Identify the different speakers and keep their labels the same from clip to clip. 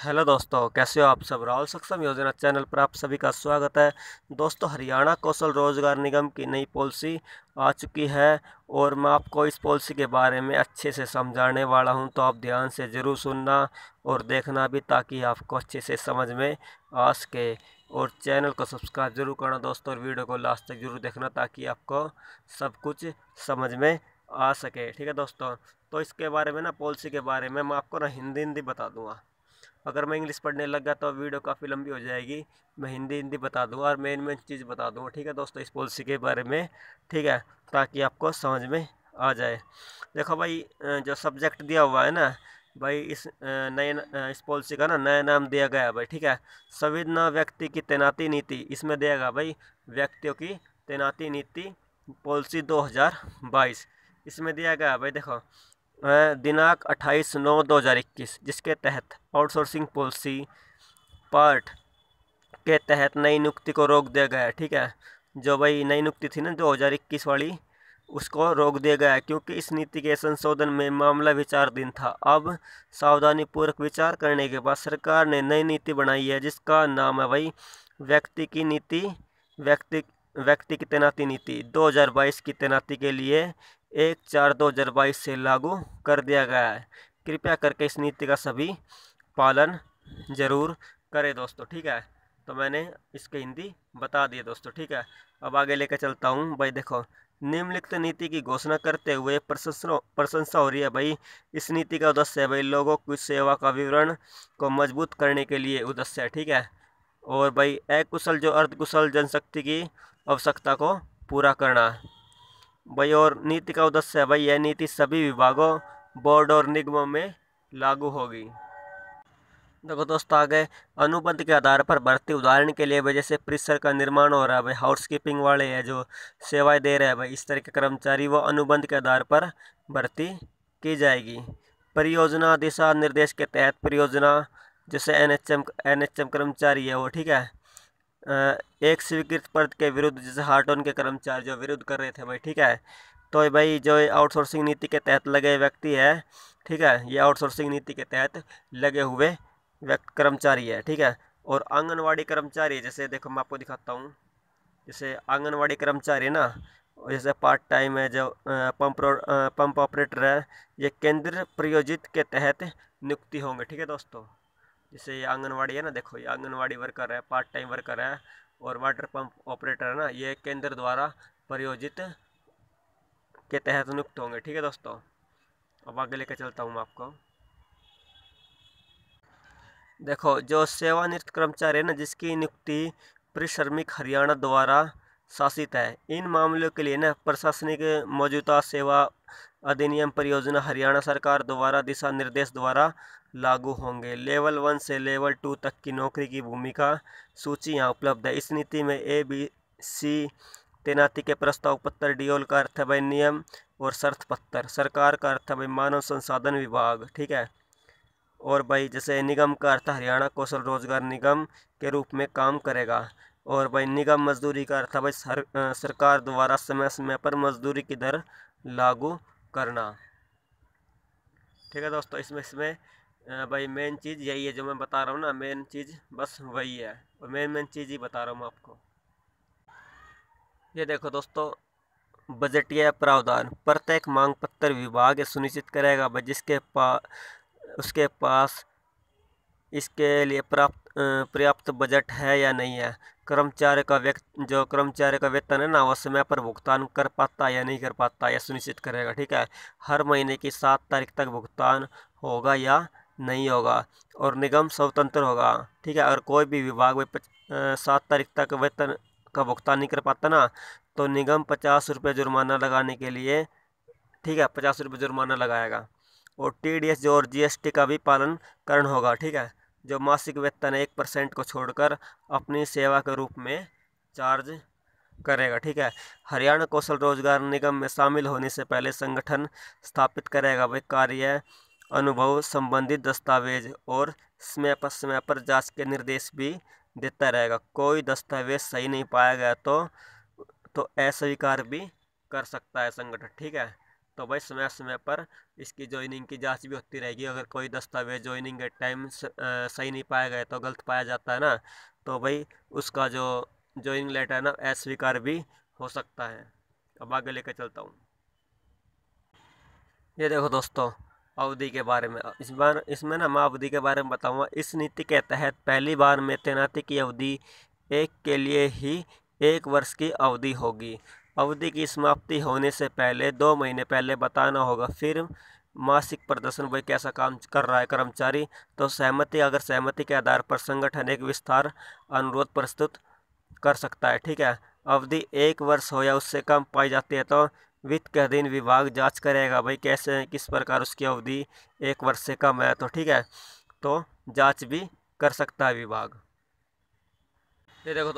Speaker 1: Hello दोस्तों, कैसे हो आप सब। राहुल सक्षम योजना चैनल पर आप सभी का स्वागत है। दोस्तों, हरियाणा कौशल रोजगार निगम की नई पॉलिसी आ चुकी है और मैं आपको इस पॉलिसी के बारे में अच्छे से समझाने वाला हूं, तो आप ध्यान से ज़रूर सुनना और देखना भी, ताकि आपको अच्छे से समझ में आ सके। और चैनल को सब्सक्राइब जरूर करना दोस्तों, और वीडियो को लास्ट तक जरूर देखना ताकि आपको सब कुछ समझ में आ सके। ठीक है दोस्तों, तो इसके बारे में ना, पॉलिसी के बारे में मैं आपको ना हिंदी हिंदी बता दूंगा। अगर मैं इंग्लिश पढ़ने लग गया तो वीडियो काफ़ी लंबी हो जाएगी। मैं हिंदी हिंदी बता दूंगा और मेन मेन चीज़ बता दूंगा। ठीक है दोस्तों, इस पॉलिसी के बारे में। ठीक है, ताकि आपको समझ में आ जाए। देखो भाई, जो सब्जेक्ट दिया हुआ है ना भाई, इस पॉलिसी का ना नया नाम दिया गया है भाई। ठीक है, संविदा व्यक्ति की तैनाती नीति, इसमें दिया गया भाई व्यक्तियों की तैनाती नीति पॉलिसी 2022। इसमें दिया गया भाई, देखो दिनांक 28/9/2021, जिसके तहत आउटसोर्सिंग पॉलिसी पार्ट के तहत नई नियुक्ति को रोक दिया गया है। ठीक है, जो भाई नई नियुक्ति थी ना 2021 वाली, उसको रोक दिया गया है, क्योंकि इस नीति के संशोधन में मामला विचाराधीन था। अब सावधानी पूर्वक विचार करने के बाद सरकार ने नई नीति बनाई है, जिसका नाम है भाई व्यक्ति की नीति व्यक्ति व्यक्ति की तैनाती नीति 2022 की तैनाती के लिए 1/4/2022 से लागू कर दिया गया है। कृपया करके इस नीति का सभी पालन जरूर करें दोस्तों। ठीक है, तो मैंने इसके हिंदी बता दिए दोस्तों। ठीक है, अब आगे लेकर चलता हूँ भाई। देखो, निम्नलिखित नीति की घोषणा करते हुए प्रशंसा हो रही है भाई। इस नीति का उद्देश्य है भाई लोगों की सेवा का विवरण को मजबूत करने के लिए उद्देश्य है। ठीक है, और भाई अकुशल जो अर्धकुशल जनशक्ति की आवश्यकता को पूरा करना भाई। और नीति का उद्देश्य है भाई, यह नीति सभी विभागों, बोर्ड और निगमों में लागू होगी। देखो दोस्तों, आगे अनुबंध के आधार पर भर्ती, उदाहरण के लिए भाई जैसे परिसर का निर्माण हो रहा है भाई, हाउस कीपिंग वाले हैं जो सेवाएं दे रहे हैं भाई, इस तरह के कर्मचारी वो अनुबंध के आधार पर भर्ती की जाएगी। परियोजना दिशा निर्देश के तहत परियोजना जैसे एनएचएम कर्मचारी है वो, ठीक है, एक स्वीकृत पद के विरुद्ध, जैसे हार्टोन के कर्मचारी जो विरुद्ध कर रहे थे भाई। ठीक है, तो भाई जो आउटसोर्सिंग नीति के तहत लगे व्यक्ति है, ठीक है, ये आउटसोर्सिंग नीति के तहत लगे हुए कर्मचारी है। ठीक है, और आंगनवाड़ी कर्मचारी, जैसे देखो मैं आपको दिखाता हूँ, जैसे आंगनवाड़ी कर्मचारी ना, जैसे पार्ट टाइम है जो पंप ऑपरेटर है, ये केंद्र प्रायोजित के तहत नियुक्ति होंगे। ठीक है दोस्तों, जैसे ये आंगनवाड़ी है ना, देखो ये आंगनवाड़ी वर्कर है, पार्ट टाइम वर्कर है, और वाटर पंप ऑपरेटर है ना, ये केंद्र द्वारा प्रायोजित के तहत नियुक्त होंगे। ठीक है दोस्तों, अब आगे लेकर चलता हूँ मैं आपको। देखो, जो सेवानिवृत्त कर्मचारी है ना, जिसकी नियुक्ति परिश्रमिक हरियाणा द्वारा शासित है, इन मामलों के लिए ना प्रशासनिक मौजूदा सेवा अधिनियम परियोजना हरियाणा सरकार द्वारा दिशा निर्देश द्वारा लागू होंगे। लेवल 1 से लेवल 2 तक की नौकरी की भूमिका सूची यहाँ उपलब्ध है। इस नीति में ABC तैनाती के प्रस्ताव पत्र, डीओल का अर्थ है भाई नियम और शर्त पत्र, सरकार का अर्थ है भाई मानव संसाधन विभाग। ठीक है, और भाई जैसे निगम का अर्थ हरियाणा कौशल रोजगार निगम के रूप में काम करेगा। और भाई निगम मजदूरी का अर्थ है भाई सरकार द्वारा समय समय पर मजदूरी की दर लागू करना। ठीक है दोस्तों, इसमें इसमें भाई मेन चीज़ यही है जो मैं बता रहा हूँ ना, मेन चीज़ बस वही है, और मेन चीज़ ही बता रहा हूँ मैं आपको। ये देखो दोस्तों, बजटीय प्रावधान, प्रत्येक मांग पत्र विभाग ये सुनिश्चित करेगा भाई जिसके पास उसके पास इसके लिए पर्याप्त बजट है या नहीं है। कर्मचारी का वेतन है ना, वो समय पर भुगतान कर पाता है या नहीं कर पाता, यह सुनिश्चित करेगा। ठीक है, हर महीने की 7 तारीख तक भुगतान होगा या नहीं होगा, और निगम स्वतंत्र होगा। ठीक है, अगर कोई भी विभाग में 7 तारीख तक वेतन का भुगतान नहीं कर पाता ना, तो निगम 50 रुपये जुर्माना लगाने के लिए, ठीक है, 50 रुपये जुर्माना लगाएगा। और TDS जो और GST का भी पालन करण होगा। ठीक है, जो मासिक वेतन 1% को छोड़कर अपनी सेवा के रूप में चार्ज करेगा। ठीक है, हरियाणा कौशल रोजगार निगम में शामिल होने से पहले संगठन स्थापित करेगा भाई कार्य अनुभव संबंधित दस्तावेज, और समय पर जांच के निर्देश भी देता रहेगा। कोई दस्तावेज सही नहीं पाया गया तो अस्वीकार भी कर सकता है संगठन। ठीक है, तो भाई समय समय पर इसकी ज्वाइनिंग की जांच भी होती रहेगी। अगर कोई दस्तावेज ज्वाइनिंग के टाइम सही नहीं पाया गया तो गलत पाया जाता है ना, तो भाई उसका जो ज्वाइनिंग लेटर है ना अस्वीकार भी हो सकता है। अब आगे लेकर चलता हूँ। ये देखो दोस्तों, अवधि के बारे में इस बार इसमें ना मैं अवधि के बारे में बताऊंगा। इस नीति के तहत पहली बार में तैनाती की अवधि एक के लिए ही 1 वर्ष की अवधि होगी। अवधि की समाप्ति होने से पहले 2 महीने पहले बताना होगा। फिर मासिक प्रदर्शन, भाई कैसा काम कर रहा है कर्मचारी, तो सहमति, अगर सहमति के आधार पर संगठन एक विस्तार अनुरोध प्रस्तुत कर सकता है। ठीक है, अवधि 1 वर्ष हो या उससे कम पाई जाती है तो वित्त के अधीन विभाग जांच करेगा, भाई कैसे किस प्रकार उसकी अवधि 1 वर्ष से कम है तो ठीक है, तो जांच भी कर सकता है विभाग। ये देखो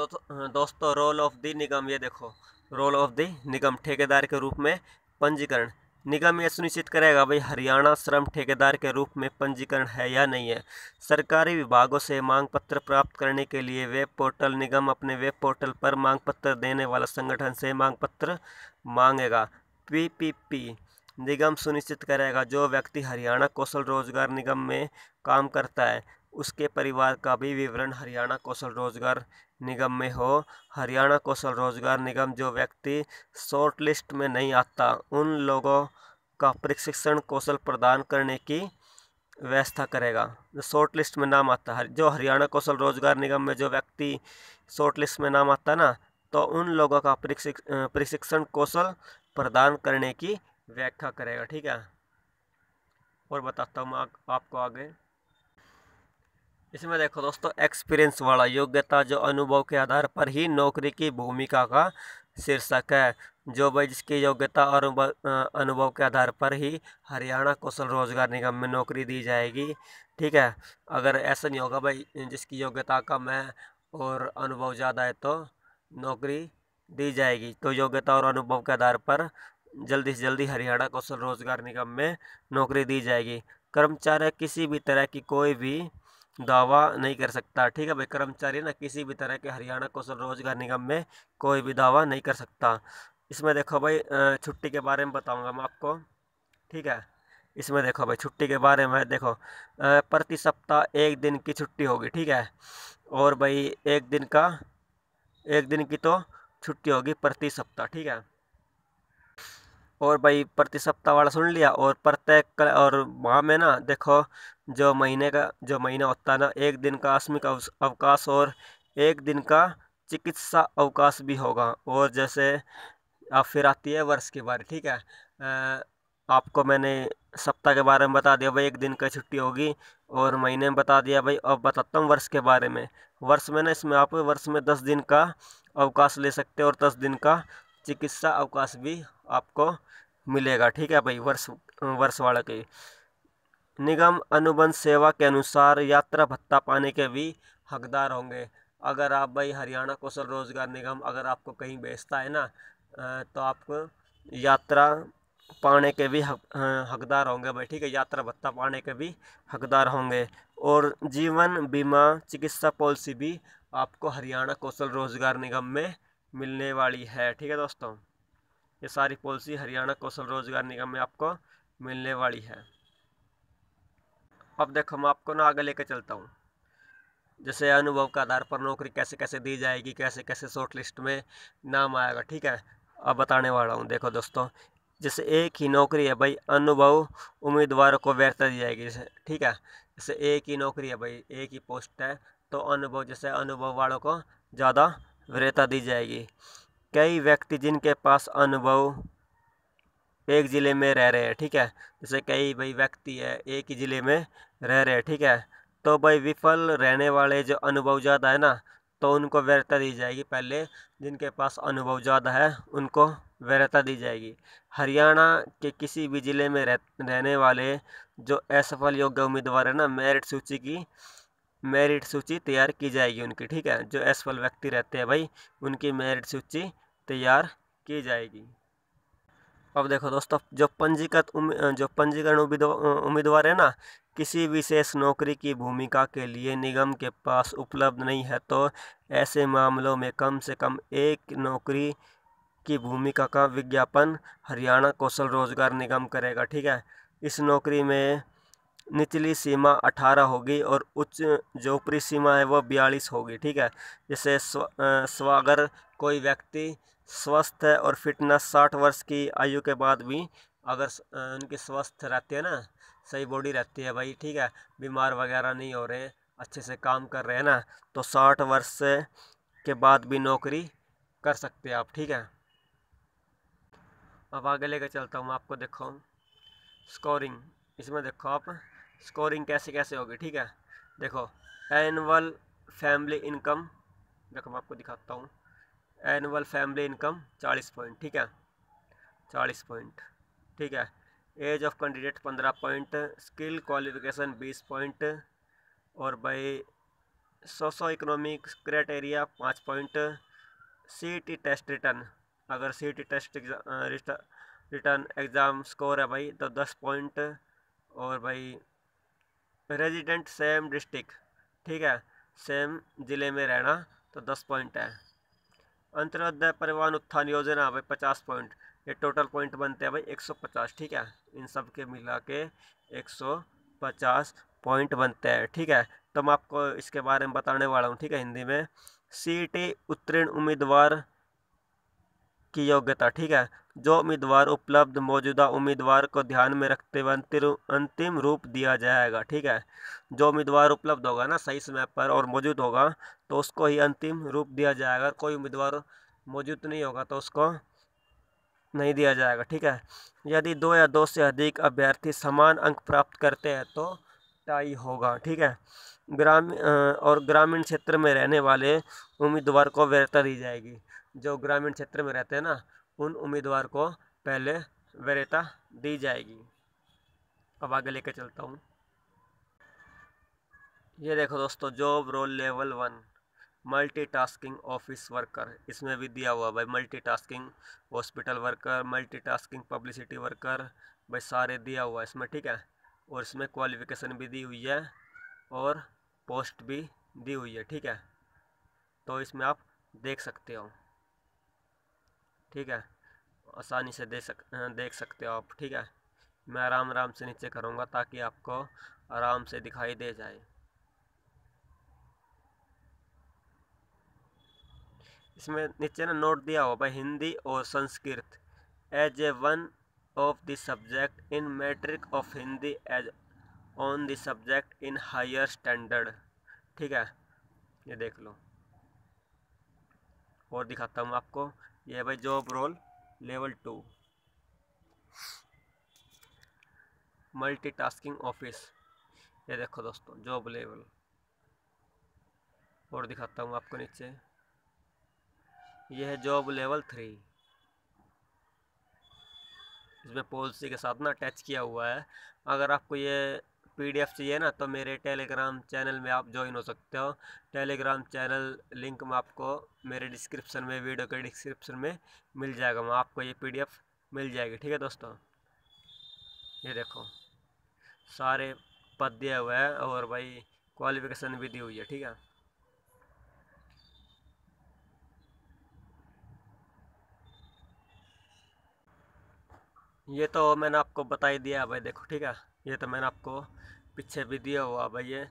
Speaker 1: दोस्तों रोल ऑफ द निगम। ये देखो रोल ऑफ द निगम, ठेकेदार के रूप में पंजीकरण। निगम ये सुनिश्चित करेगा भाई हरियाणा श्रम ठेकेदार के रूप में पंजीकरण है या नहीं है। सरकारी विभागों से मांग पत्र प्राप्त करने के लिए वेब पोर्टल, निगम अपने वेब पोर्टल पर मांग पत्र देने वाला संगठन से मांग पत्र मांगेगा। पीपीपी, निगम सुनिश्चित करेगा जो व्यक्ति हरियाणा कौशल रोजगार निगम में काम करता है उसके परिवार का भी विवरण हरियाणा कौशल रोजगार निगम में हो। हरियाणा कौशल रोजगार निगम जो व्यक्ति शॉर्ट लिस्ट में नहीं आता उन लोगों का प्रशिक्षण कौशल प्रदान करने की व्यवस्था करेगा। जो शॉर्ट लिस्ट में नाम आता है, जो हरियाणा कौशल रोजगार निगम में जो व्यक्ति शॉर्ट लिस्ट में नाम आता ना, तो उन लोगों का प्रशिक्षण कौशल प्रदान करने की व्याख्या करेगा। ठीक है, और बताता हूँ मैं आपको आगे। इसमें देखो दोस्तों, एक्सपीरियंस वाला, योग्यता जो अनुभव के आधार पर ही नौकरी की भूमिका का शीर्षक है। जो भाई जिसकी योग्यता और अनुभव के आधार पर ही हरियाणा कौशल रोजगार निगम में नौकरी दी जाएगी। ठीक है, अगर ऐसा नहीं होगा भाई जिसकी योग्यता कम है और अनुभव ज़्यादा है तो नौकरी दी जाएगी। तो योग्यता और अनुभव के आधार पर जल्दी से जल्दी हरियाणा कौशल रोजगार निगम में नौकरी दी जाएगी। कर्मचारी किसी भी तरह की कोई भी दावा नहीं कर सकता। ठीक है भाई, कर्मचारी ना किसी भी तरह के हरियाणा कौशल रोजगार निगम में कोई भी दावा नहीं कर सकता। इसमें देखो भाई छुट्टी के बारे में बताऊंगा मैं आपको। ठीक है, इसमें देखो भाई छुट्टी के बारे में देखो, प्रति सप्ताह 1 दिन की छुट्टी होगी। ठीक है, और भाई 1 दिन की तो छुट्टी होगी प्रति सप्ताह। ठीक है, और भाई प्रति सप्ताह वाला सुन लिया। और प्रत्येक और वहाँ में ना देखो जो महीना होता है ना, 1 दिन का आकस्मिक अवकाश और 1 दिन का चिकित्सा अवकाश भी होगा। और जैसे अब फिर आती है वर्ष की बारी। ठीक है, आपको मैंने सप्ताह के बारे में बता दिया भाई, 1 दिन का छुट्टी होगी, और महीने में बता दिया भाई। अब बताता हूँ वर्ष के बारे में। वर्ष में ना इसमें आप वर्ष में 10 दिन का अवकाश ले सकते हो और 10 दिन का चिकित्सा अवकाश भी आपको मिलेगा। ठीक है भाई, वर्ष वाला के निगम अनुबंध सेवा के अनुसार यात्रा भत्ता पाने के भी हकदार होंगे। अगर आप भाई हरियाणा कौशल रोजगार निगम अगर आपको कहीं भेजता है ना, तो आपको यात्रा पाने के भी हकदार होंगे भाई। ठीक है, यात्रा भत्ता पाने के भी हकदार होंगे। और जीवन बीमा चिकित्सा पॉलिसी भी आपको हरियाणा कौशल रोजगार निगम में मिलने वाली है। ठीक है दोस्तों, ये सारी पॉलिसी हरियाणा कौशल रोजगार निगम में आपको मिलने वाली है। अब देखो मैं आपको ना आगे लेकर चलता हूँ। जैसे अनुभव के आधार पर नौकरी कैसे कैसे दी जाएगी, कैसे कैसे शॉर्ट लिस्ट में नाम आएगा। ठीक है, अब बताने वाला हूँ। देखो दोस्तों, जैसे एक ही नौकरी है भाई, अनुभव उम्मीदवारों को वरीयता दी जाएगी। जैसे ठीक है, जैसे एक ही नौकरी है भाई, एक ही पोस्ट है, तो अनुभव जैसे अनुभव वालों को ज़्यादा वरीयता दी जाएगी। कई व्यक्ति जिनके पास अनुभव एक ज़िले में रह रहे हैं। ठीक है, जैसे कई भाई व्यक्ति है एक ही ज़िले में रह रहे हैं। ठीक है, तो भाई विफल रहने वाले जो अनुभव ज़्यादा है ना, तो उनको वरीयता दी जाएगी। पहले जिनके पास अनुभव ज़्यादा है उनको वरीयता दी जाएगी। हरियाणा के किसी भी ज़िले में रहने वाले जो असफल योग्य उम्मीदवार है ना, मेरिट सूची तैयार की जाएगी उनकी। ठीक है, जो असफल व्यक्ति रहते हैं भाई उनकी मेरिट सूची तैयार की जाएगी। अब देखो दोस्तों, जो पंजीकरण उम्मीदवार है ना, किसी विशेष नौकरी की भूमिका के लिए निगम के पास उपलब्ध नहीं है तो ऐसे मामलों में कम से कम एक नौकरी की भूमिका का विज्ञापन हरियाणा कौशल रोजगार निगम करेगा। ठीक है, इस नौकरी में निचली सीमा 18 होगी और उच्च जो ऊपरी सीमा है वो 42 होगी। ठीक है, जैसे अगर कोई व्यक्ति स्वस्थ है और फिटनेस 60 वर्ष की आयु के बाद भी अगर उनकी स्वस्थ रहती है ना, सही बॉडी रहती है भाई, ठीक है, बीमार वगैरह नहीं हो रहे, अच्छे से काम कर रहे हैं ना, तो 60 वर्ष के बाद भी नौकरी कर सकते हैं आप। ठीक है, अब आगे लेकर चलता हूँ मैं आपको। देखो स्कोरिंग, इसमें देखो आप स्कोरिंग कैसे कैसे होगी। ठीक है, देखो एनुअल फैमिली इनकम, देखो मैं आपको दिखाता हूँ। Annual family income 40 point. ठीक है, 40 पॉइंट। ठीक है, age of candidate 15 point, skill qualification 20 point, और भाई socio economic criteria 5 point, CET test written, अगर CET test written exam score है भाई तो 10 पॉइंट, और भाई रेजिडेंट सेम डिस्ट्रिक्ट, ठीक है, सेम ज़िले में रहना तो 10 पॉइंट है। अंत्योदय परिवहन उत्थान योजना भाई 50 पॉइंट, ये टोटल पॉइंट बनते हैं भाई 150। ठीक है, इन सब के मिला के 150 पॉइंट बनते हैं। ठीक है, तो मैं आपको इसके बारे में बताने वाला हूँ। ठीक है, हिंदी में सीईटी उत्तीर्ण उम्मीदवार की योग्यता। ठीक है, जो उम्मीदवार उपलब्ध मौजूदा उम्मीदवार को ध्यान में रखते हुए अंतिम रूप दिया जाएगा। ठीक है, जो उम्मीदवार उपलब्ध होगा ना सही समय पर और मौजूद होगा तो उसको ही अंतिम रूप दिया जाएगा। कोई उम्मीदवार मौजूद नहीं होगा तो उसको नहीं दिया जाएगा। ठीक है, यदि 2 या 2 से अधिक अभ्यर्थी समान अंक प्राप्त करते हैं तो टाई होगा। ठीक है, ग्रामीण क्षेत्र में रहने वाले उम्मीदवार को वरीयता दी जाएगी। जो ग्रामीण क्षेत्र में रहते हैं ना उन उम्मीदवार को पहले वरीयता दी जाएगी। अब आगे लेकर चलता हूँ। ये देखो दोस्तों, job role level 1 multitasking office worker, इसमें भी दिया हुआ भाई multitasking hospital worker, multitasking publicity worker, भाई सारे दिया हुआ है इसमें। ठीक है, और इसमें क्वालिफिकेशन भी दी हुई है और पोस्ट भी दी हुई है। ठीक है, तो इसमें आप देख सकते हो। ठीक है, आसानी से देख सकते हो आप। ठीक है, मैं आराम आराम से नीचे करूँगा ताकि आपको आराम से दिखाई दे जाए। इसमें नीचे ना नोट दिया हुआ भाई हिंदी और Sanskrit as a one of the subject in matric of Hindi as on the subject in higher standard. ठीक है, ये देख लो और दिखाता हूँ आपको। ये भाई job role level 2 multitasking office, ये देखो दोस्तों जॉब लेवल, और दिखाता हूँ आपको नीचे। ये है जॉब लेवल 3, इसमें पॉलिसी के साथ ना अटैच किया हुआ है। अगर आपको ये पीडीएफ चाहिए ना तो मेरे टेलीग्राम चैनल में आप ज्वाइन हो सकते हो। टेलीग्राम चैनल लिंक में आपको मेरे डिस्क्रिप्शन में, वीडियो के डिस्क्रिप्शन में मिल जाएगा, वहाँ आपको ये पीडीएफ मिल जाएगी। ठीक है दोस्तों, ये देखो सारे पद दिए हुए हैं और भाई क्वालिफिकेशन भी दी हुई है। ठीक है, ये तो मैंने आपको बता ही दिया भाई। देखो ठीक है, ये तो मैंने आपको पीछे भी दिया हुआ भाई ये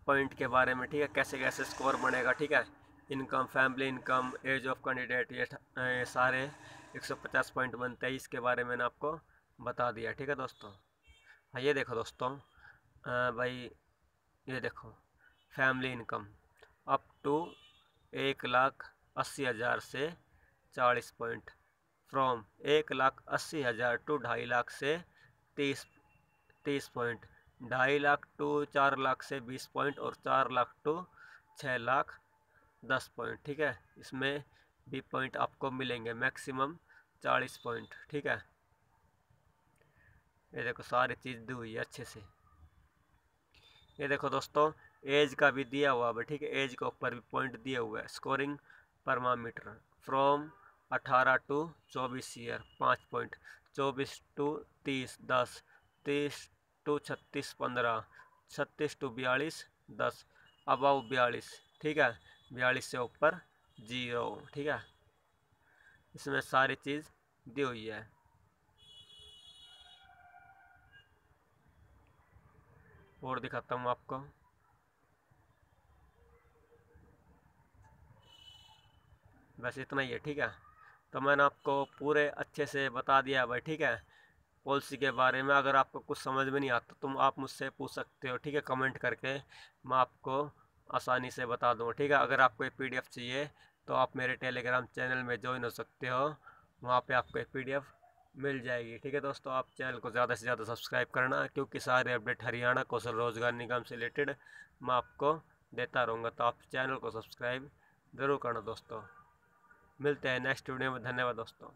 Speaker 1: पॉइंट के बारे में। ठीक है, कैसे कैसे स्कोर बनेगा। ठीक है, income, family income, age of candidate, ये सारे 150 पॉइंट बनते हैं, इसके बारे में मैंने आपको बता दिया। ठीक है दोस्तों, हाँ ये देखो दोस्तों, भाई ये देखो फैमिली इनकम अप टू 1,80,000 से 40 पॉइंट, फ्रॉम 1,80,000 टू 2.5 लाख से 30 पॉइंट, 2.5 लाख टू 4 लाख से 20 पॉइंट, और 4 लाख टू 6 लाख 10 पॉइंट। ठीक है, इसमें भी पॉइंट आपको मिलेंगे मैक्सिमम 40 पॉइंट। ठीक है, ये देखो सारी चीज़ दी हुई है अच्छे से। ये देखो दोस्तों एज का भी दिया हुआ है। ठीक है, एज के ऊपर भी पॉइंट दिया हुआ है। Scoring parameter from 18 to 24 year 5 point, 24 to 30 10, 30 to 36 15, 36 to 42 10, above 42। ठीक है, 42 से ऊपर 0। ठीक है, इसमें सारी चीज़ दी हुई है। और दिखाता हूँ आपको। बस इतना ही है, ठीक है। तो मैंने आपको पूरे अच्छे से बता दिया है भाई, ठीक है। पॉलिसी के बारे में अगर आपको कुछ समझ में नहीं आता तुम आप मुझसे पूछ सकते हो, ठीक है, कमेंट करके। मैं आपको आसानी से बता दूँगा, ठीक है। अगर आपको एक पीडीएफ चाहिए तो आप मेरे टेलीग्राम चैनल में ज्वाइन हो सकते हो, वहाँ पे आपको एक पीडीएफ मिल जाएगी, ठीक है। दोस्तों, आप चैनल को ज़्यादा से ज़्यादा सब्सक्राइब करना, क्योंकि सारे अपडेट हरियाणा कौशल रोजगार निगम से रिलेटेड मैं आपको देता रहूँगा। तो आप चैनल को सब्सक्राइब ज़रूर करना दोस्तों। मिलते हैं नेक्स्ट वीडियो में। धन्यवाद दोस्तों।